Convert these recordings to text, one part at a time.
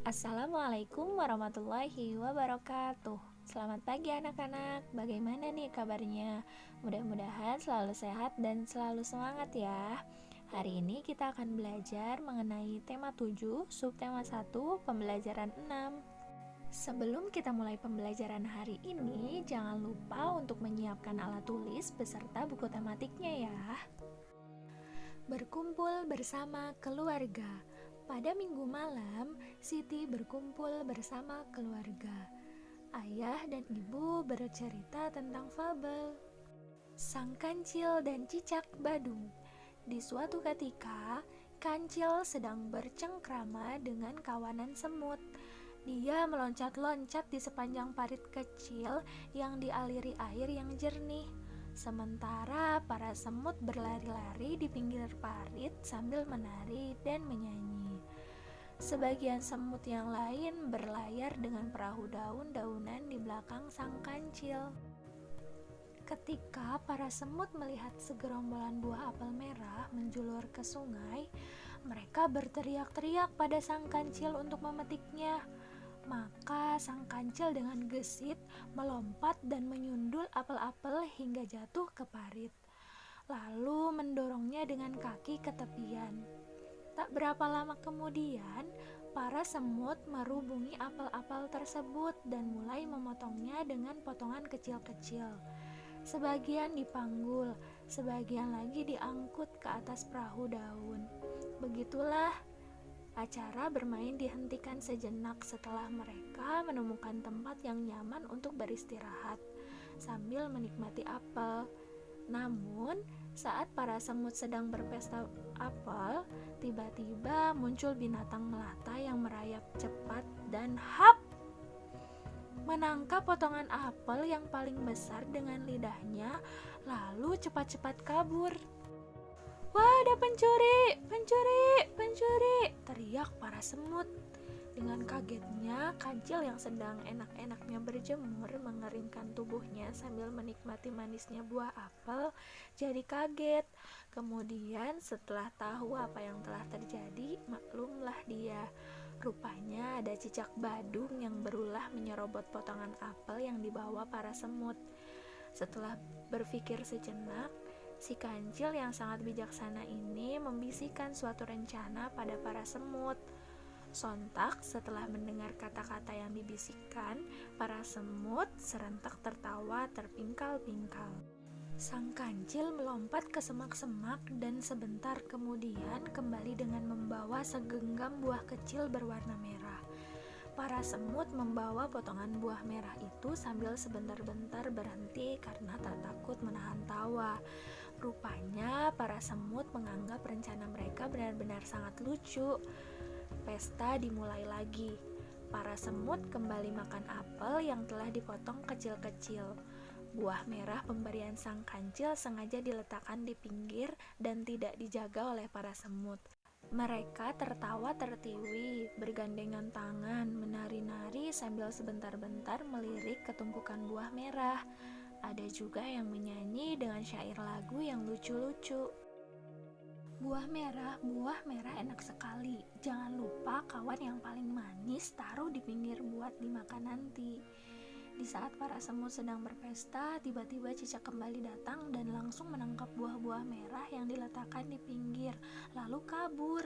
Assalamualaikum warahmatullahi wabarakatuh. Selamat pagi anak-anak, bagaimana nih kabarnya? Mudah-mudahan selalu sehat dan selalu semangat ya. Hari ini kita akan belajar mengenai tema 7, subtema 1, pembelajaran 6. Sebelum kita mulai pembelajaran hari ini, jangan lupa untuk menyiapkan alat tulis beserta buku tematiknya ya. Berkumpul bersama keluarga. Pada minggu malam, Siti berkumpul bersama keluarga. Ayah dan ibu bercerita tentang fabel Sang Kancil dan Cicak Badung. Di suatu ketika, Kancil sedang bercengkrama dengan kawanan semut. Dia meloncat-loncat di sepanjang parit kecil yang dialiri air yang jernih. Sementara para semut berlari-lari di pinggir parit sambil menari dan menyanyi. Sebagian semut yang lain berlayar dengan perahu daun-daunan di belakang sang kancil. Ketika para semut melihat segerombolan buah apel merah menjulur ke sungai, mereka berteriak-teriak pada sang kancil untuk memetiknya. Maka sang kancil dengan gesit melompat dan menyundul apel-apel hingga jatuh ke parit, lalu mendorongnya dengan kaki ke tepian. Tak berapa lama kemudian, para semut merubungi apel-apel tersebut dan mulai memotongnya dengan potongan kecil-kecil. Sebagian dipanggul, sebagian lagi diangkut ke atas perahu daun. Begitulah acara bermain dihentikan sejenak setelah mereka menemukan tempat yang nyaman untuk beristirahat sambil menikmati apel. Namun, saat para semut sedang berpesta apel, tiba-tiba muncul binatang melata yang merayap cepat dan menangkap potongan apel yang paling besar dengan lidahnya, lalu cepat-cepat kabur. "Wah, ada pencuri! Pencuri! Pencuri!" teriak para semut. Dengan kagetnya, kancil yang sedang enak-enaknya berjemur mengeringkan tubuhnya sambil menikmati manisnya buah apel jadi kaget. Kemudian setelah tahu apa yang telah terjadi, maklumlah dia. Rupanya ada cicak badung yang berulah menyerobot potongan apel yang dibawa para semut. Setelah berpikir sejenak, si kancil yang sangat bijaksana ini membisikkan suatu rencana pada para semut. Sontak setelah mendengar kata-kata yang dibisikkan, para semut serentak tertawa terpingkal-pingkal. Sang kancil melompat ke semak-semak dan sebentar kemudian kembali dengan membawa segenggam buah kecil berwarna merah. Para semut membawa potongan buah merah itu sambil sebentar-bentar berhenti karena tak takut menahan tawa. Rupanya para semut menganggap rencana mereka benar-benar sangat lucu. Pesta dimulai lagi. Para semut kembali makan apel yang telah dipotong kecil-kecil. Buah merah pemberian sang kancil sengaja diletakkan di pinggir dan tidak dijaga oleh para semut. Mereka tertawa tertiwi, bergandengan tangan, menari-nari sambil sebentar-bentar melirik ke tumpukan buah merah. Ada juga yang menyanyi dengan syair lagu yang lucu-lucu. Buah merah enak sekali. Jangan lupa kawan yang paling manis taruh di pinggir buat dimakan nanti. Di saat para semut sedang berpesta, tiba-tiba cicak kembali datang dan langsung menangkap buah-buah merah yang diletakkan di pinggir, lalu kabur.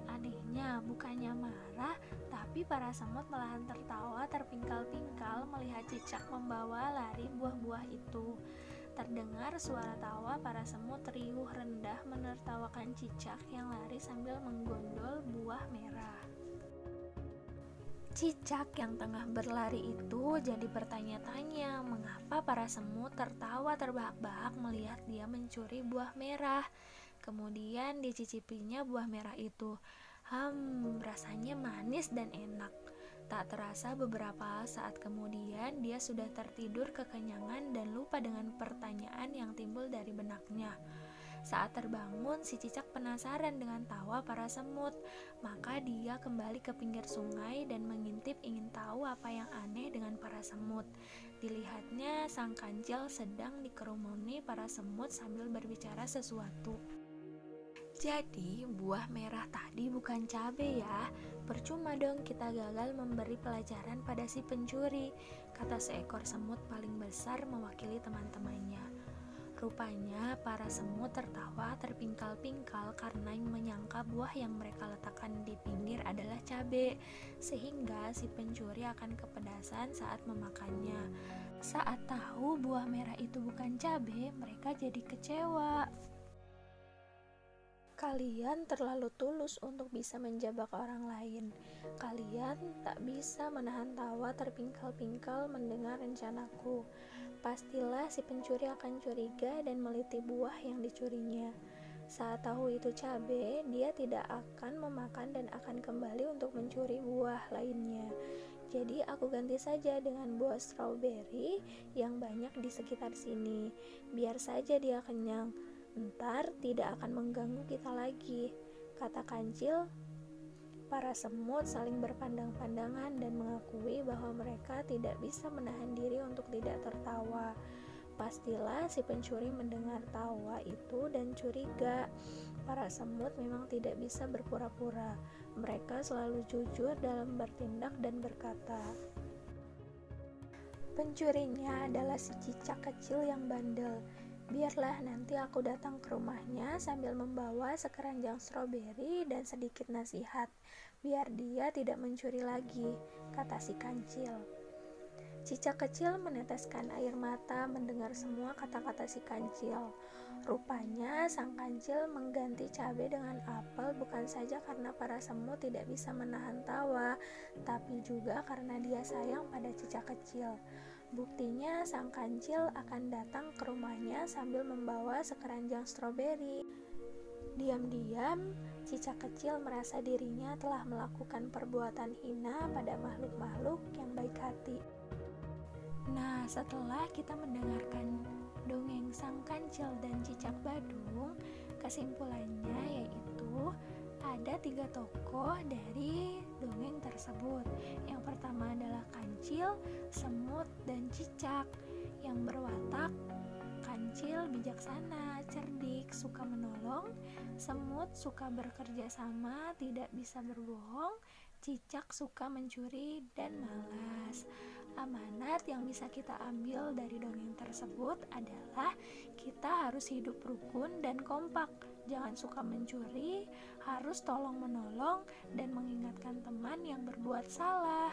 Anehnya, bukannya marah, tapi para semut malahan tertawa terpingkal-pingkal melihat cicak membawa lari buah-buah itu. Terdengar suara tawa para semut riuh rendah menertawakan cicak yang lari sambil menggondol buah merah. Cicak yang tengah berlari itu jadi bertanya-tanya mengapa para semut tertawa terbahak-bahak melihat dia mencuri buah merah. Kemudian dicicipinya buah merah itu. Rasanya manis dan enak. Tak terasa beberapa saat kemudian dia sudah tertidur kekenyangan dan lupa dengan pertanyaan yang timbul dari benaknya. Saat terbangun, si cicak penasaran dengan tawa para semut. Maka dia kembali ke pinggir sungai dan mengintip ingin tahu apa yang aneh dengan para semut. Dilihatnya sang kancil sedang dikerumuni para semut sambil berbicara sesuatu. Jadi buah merah tadi bukan cabai ya. Percuma dong kita gagal memberi pelajaran pada si pencuri, kata seekor semut paling besar mewakili teman-temannya. Rupanya para semut tertawa terpingkal-pingkal karena menyangka buah yang mereka letakkan di pinggir adalah cabai, sehingga si pencuri akan kepedasan saat memakannya. Saat tahu buah merah itu bukan cabai, mereka jadi kecewa. Kalian terlalu tulus untuk bisa menjebak orang lain. Kalian tak bisa menahan tawa terpingkal-pingkal mendengar rencanaku. Pastilah si pencuri akan curiga dan meliti buah yang dicurinya. Saat tahu itu cabai, dia tidak akan memakan dan akan kembali untuk mencuri buah lainnya. Jadi aku ganti saja dengan buah strawberry yang banyak di sekitar sini. Biar saja dia kenyang. Ntar tidak akan mengganggu kita lagi, kata kancil. Para semut saling berpandang-pandangan dan mengakui bahwa mereka tidak bisa menahan diri untuk tidak tertawa. Pastilah si pencuri mendengar tawa itu dan curiga. Para semut memang tidak bisa berpura-pura. Mereka selalu jujur dalam bertindak dan berkata. Pencurinya adalah si cicak kecil yang bandel. Biarlah nanti aku datang ke rumahnya sambil membawa sekeranjang stroberi dan sedikit nasihat, biar dia tidak mencuri lagi, kata si kancil. Cicak kecil meneteskan air mata mendengar semua kata-kata si kancil. Rupanya sang kancil mengganti cabai dengan apel bukan saja karena para semut tidak bisa menahan tawa, tapi juga karena dia sayang pada cicak kecil. Buktinya sang kancil akan datang ke rumahnya sambil membawa sekeranjang stroberi. Diam-diam, cicak kecil merasa dirinya telah melakukan perbuatan hina pada makhluk-makhluk yang baik hati. Nah, setelah kita mendengarkan dongeng sang kancil dan cicak badung, kesimpulannya yaitu ada 3 tokoh dari dongeng tersebut. Yang pertama adalah kancil, semut, dan cicak. Yang berwatak, kancil bijaksana, cerdik, suka menolong, semut suka bekerja sama, tidak bisa berbohong, cicak suka mencuri dan malas. Amanat yang bisa kita ambil dari dongeng tersebut adalah kita harus hidup rukun dan kompak. Jangan suka mencuri, harus tolong-menolong dan mengingatkan teman yang berbuat salah.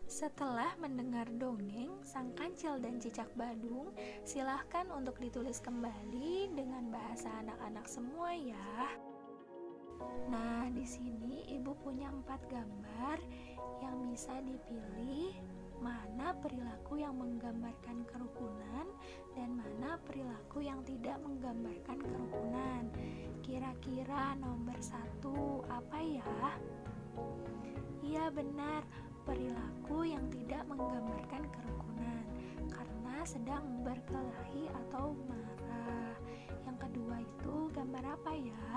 Setelah mendengar dongeng Sang Kancil dan Cicak Badung, silahkan untuk ditulis kembali dengan bahasa anak-anak semua ya. Nah, di sini Ibu punya 4 gambar yang bisa dipilih mana perilaku yang menggambarkan kerukunan dan mana perilaku yang tidak menggambarkan kerukunan. Kira-kira nomor 1 apa ya? Iya benar, perilaku yang tidak menggambarkan kerukunan karena sedang berkelahi atau marah. Yang kedua itu gambar apa ya?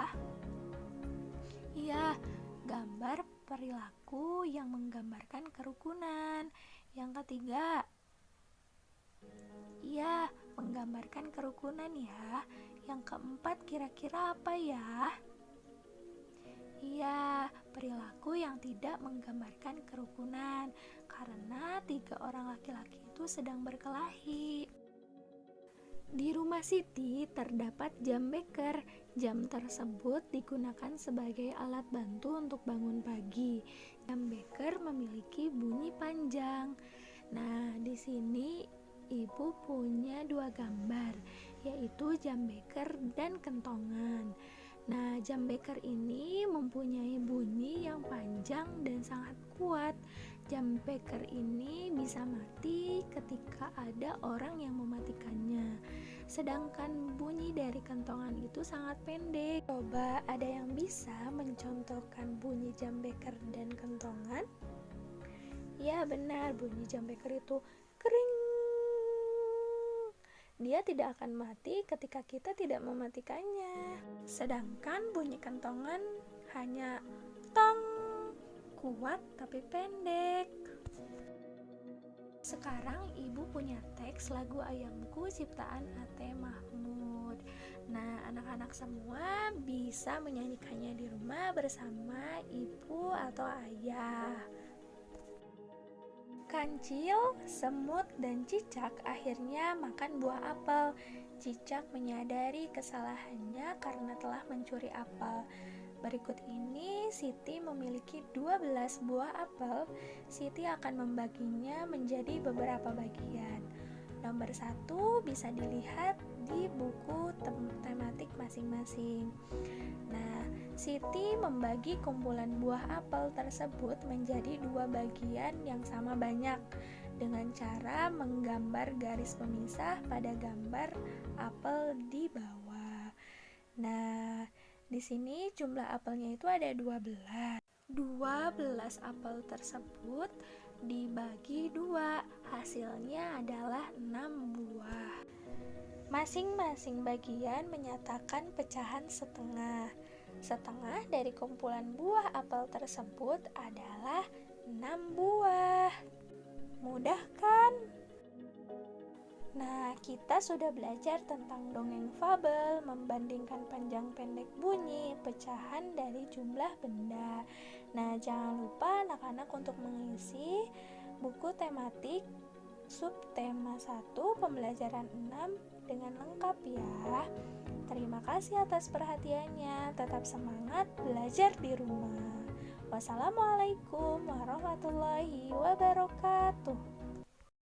Iya, gambar perilaku yang menggambarkan kerukunan. Yang ketiga, iya, menggambarkan kerukunan ya. Yang keempat kira-kira apa ya? Iya, perilaku yang tidak menggambarkan kerukunan karena 3 orang laki-laki itu sedang berkelahi. Di rumah Siti terdapat jam beker. Jam tersebut digunakan sebagai alat bantu untuk bangun pagi. Jam beker memiliki bunyi panjang. Nah, di sini Ibu punya 2 gambar, yaitu jam beker dan kentongan. Nah, jam beker ini mempunyai bunyi yang panjang dan sangat kuat. Jam beker ini bisa mati ketika ada orang yang mematikannya. Sedangkan bunyi dari kentongan itu sangat pendek. Coba ada yang bisa mencontohkan bunyi jam beker dan kentongan? Ya benar, bunyi jam beker itu kering. Dia tidak akan mati ketika kita tidak mematikannya. Sedangkan bunyi kentongan hanya tong, kuat tapi pendek. Sekarang Ibu punya teks lagu Ayamku ciptaan A.T. Mahmud. Nah, anak-anak semua bisa menyanyikannya di rumah bersama ibu atau ayah. Kancil, semut, dan cicak akhirnya makan buah apel. Cicak menyadari kesalahannya karena telah mencuri apel. Berikut ini Siti memiliki 12 buah apel. Siti akan membaginya menjadi beberapa bagian. Nomor 1 bisa dilihat di buku tematik masing-masing. Nah, Siti membagi kumpulan buah apel tersebut menjadi 2 bagian yang sama banyak dengan cara menggambar garis pemisah pada gambar apel di bawah. Nah, di sini jumlah apelnya itu ada 12. 12 apel tersebut dibagi 2, hasilnya adalah 6 buah. Masing-masing bagian menyatakan pecahan setengah. Setengah dari kumpulan buah apel tersebut adalah 6 buah. Mudah kan? Nah, kita sudah belajar tentang dongeng fabel, membandingkan panjang pendek bunyi, pecahan dari jumlah benda. Nah, jangan lupa anak-anak untuk mengisi buku tematik subtema 1 pembelajaran 6 dengan lengkap ya. Terima kasih atas perhatiannya. Tetap semangat belajar di rumah. Wassalamualaikum warahmatullahi wabarakatuh.